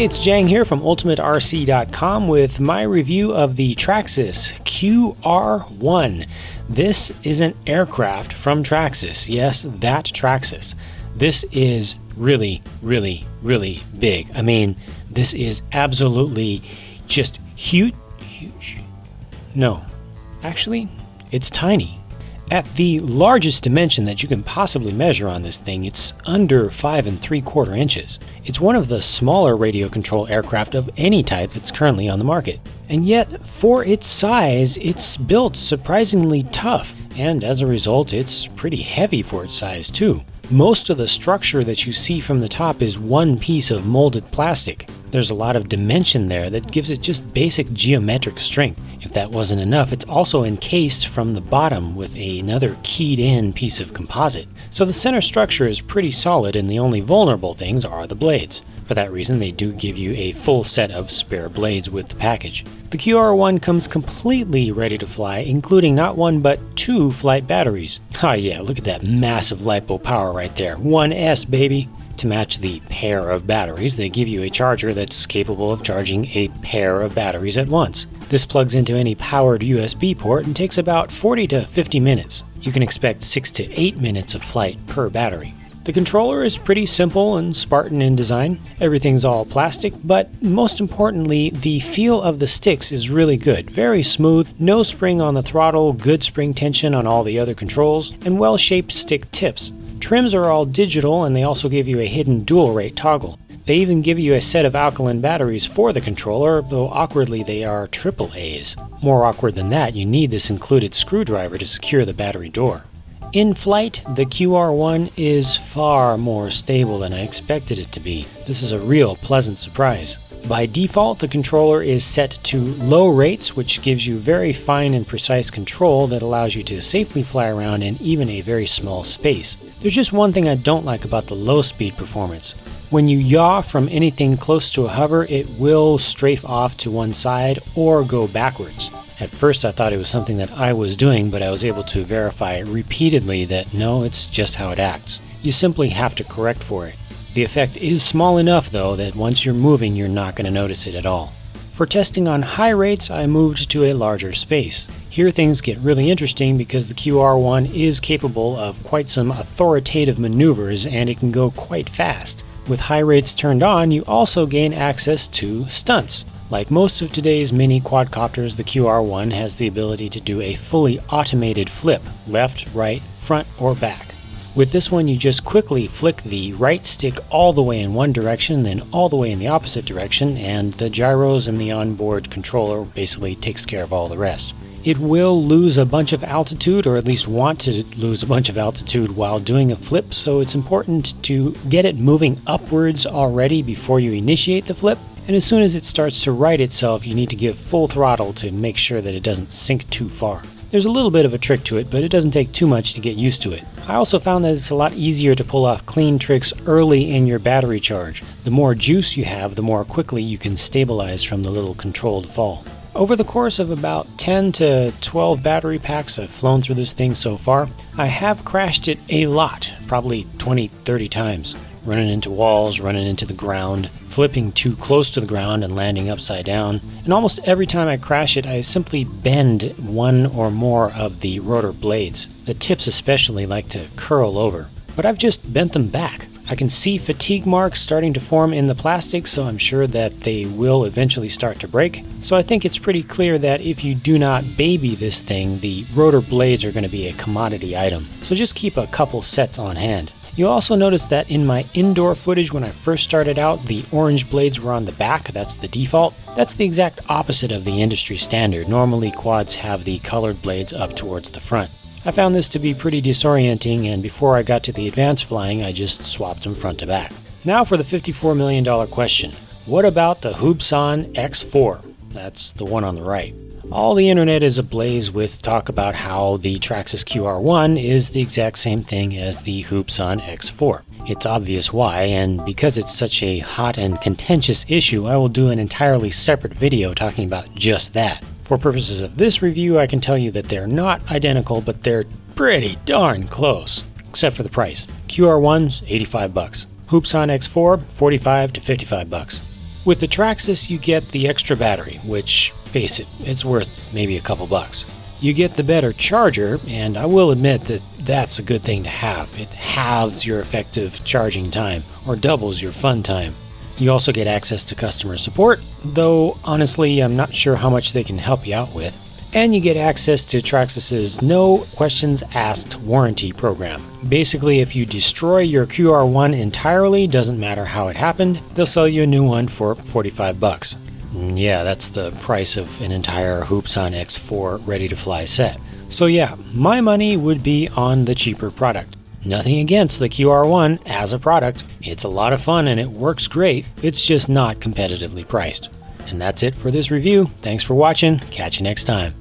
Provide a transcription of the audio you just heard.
Hey, it's Jang here from UltimateRC.com with my review of the Traxxas QR-1. This is an aircraft from Traxxas. Yes, that Traxxas. This is really, really, really big. I mean, this is absolutely just huge. No, actually, it's tiny. At the largest dimension that you can possibly measure on this thing, it's under 5 3/4 inches. It's one of the smaller radio control aircraft of any type that's currently on the market. And yet, for its size, it's built surprisingly tough, and as a result, it's pretty heavy for its size too. Most of the structure that you see from the top is one piece of molded plastic. There's a lot of dimension there that gives it just basic geometric strength. If that wasn't enough, it's also encased from the bottom with another keyed-in piece of composite. So the center structure is pretty solid, and the only vulnerable things are the blades. For that reason, they do give you a full set of spare blades with the package. The QR-1 comes completely ready to fly, including not one but 2 flight batteries. Ah yeah, look at that massive LiPo power right there. 1S, baby! To match the pair of batteries, they give you a charger that's capable of charging a pair of batteries at once. This plugs into any powered USB port and takes about 40 to 50 minutes. You can expect 6 to 8 minutes of flight per battery. The controller is pretty simple and Spartan in design. Everything's all plastic, but most importantly, the feel of the sticks is really good. Very smooth, no spring on the throttle, good spring tension on all the other controls, and well-shaped stick tips. Trims are all digital, and they also give you a hidden dual rate toggle. They even give you a set of alkaline batteries for the controller, though awkwardly they are AAAs. More awkward than that, you need this included screwdriver to secure the battery door. In flight, the QR-1 is far more stable than I expected it to be. This is a real pleasant surprise. By default, the controller is set to low rates, which gives you very fine and precise control that allows you to safely fly around in even a very small space. There's just one thing I don't like about the low-speed performance. When you yaw from anything close to a hover, it will strafe off to one side or go backwards. At first I thought it was something that I was doing, but I was able to verify repeatedly that no, it's just how it acts. You simply have to correct for it. The effect is small enough though that once you're moving, you're not going to notice it at all. For testing on high rates, I moved to a larger space. Here things get really interesting because the QR-1 is capable of quite some authoritative maneuvers and it can go quite fast. With high rates turned on, you also gain access to stunts. Like most of today's mini quadcopters, the QR-1 has the ability to do a fully automated flip, left, right, front, or back. With this one, you just quickly flick the right stick all the way in one direction, then all the way in the opposite direction, and the gyros and the onboard controller basically takes care of all the rest. It will lose a bunch of altitude, or at least want to lose a bunch of altitude while doing a flip, so it's important to get it moving upwards already before you initiate the flip. And as soon as it starts to right itself, you need to give full throttle to make sure that it doesn't sink too far. There's a little bit of a trick to it, but it doesn't take too much to get used to it. I also found that it's a lot easier to pull off clean tricks early in your battery charge. The more juice you have, the more quickly you can stabilize from the little controlled fall. Over the course of about 10 to 12 battery packs I've flown through this thing so far, I have crashed it a lot, probably 20-30 times. Running into walls, running into the ground, flipping too close to the ground and landing upside down. And almost every time I crash it, I simply bend one or more of the rotor blades. The tips especially like to curl over. But I've just bent them back. I can see fatigue marks starting to form in the plastic, so I'm sure that they will eventually start to break. So I think it's pretty clear that if you do not baby this thing, the rotor blades are going to be a commodity item. So just keep a couple sets on hand. You'll also notice that in my indoor footage when I first started out, the orange blades were on the back. That's the default. That's the exact opposite of the industry standard. Normally quads have the colored blades up towards the front. I found this to be pretty disorienting, and before I got to the advanced flying, I just swapped them front to back. Now for the $54 million question. What about the Hoobsan X4? That's the one on the right. All the internet is ablaze with talk about how the Traxxas QR-1 is the exact same thing as the Hoobsan X4. It's obvious why, and because it's such a hot and contentious issue, I will do an entirely separate video talking about just that. For purposes of this review, I can tell you that they're not identical, but they're pretty darn close, except for the price. QR-1's $85. Hoobsan X4, $45 to $55. With the Traxxas, you get the extra battery, which, face it, it's worth maybe a couple bucks. You get the better charger, and I will admit that that's a good thing to have. It halves your effective charging time, or doubles your fun time. You also get access to customer support, though honestly I'm not sure how much they can help you out with. And you get access to Traxxas's no questions asked warranty program. Basically, if you destroy your QR-1 entirely, doesn't matter how it happened, they'll sell you a new one for 45 bucks. Yeah, that's the price of an entire Hoopson X4 ready-to-fly set. So yeah, my money would be on the cheaper product. Nothing against the QR-1 as a product. It's a lot of fun and it works great. It's just not competitively priced. And that's it for this review. Thanks for watching. Catch you next time.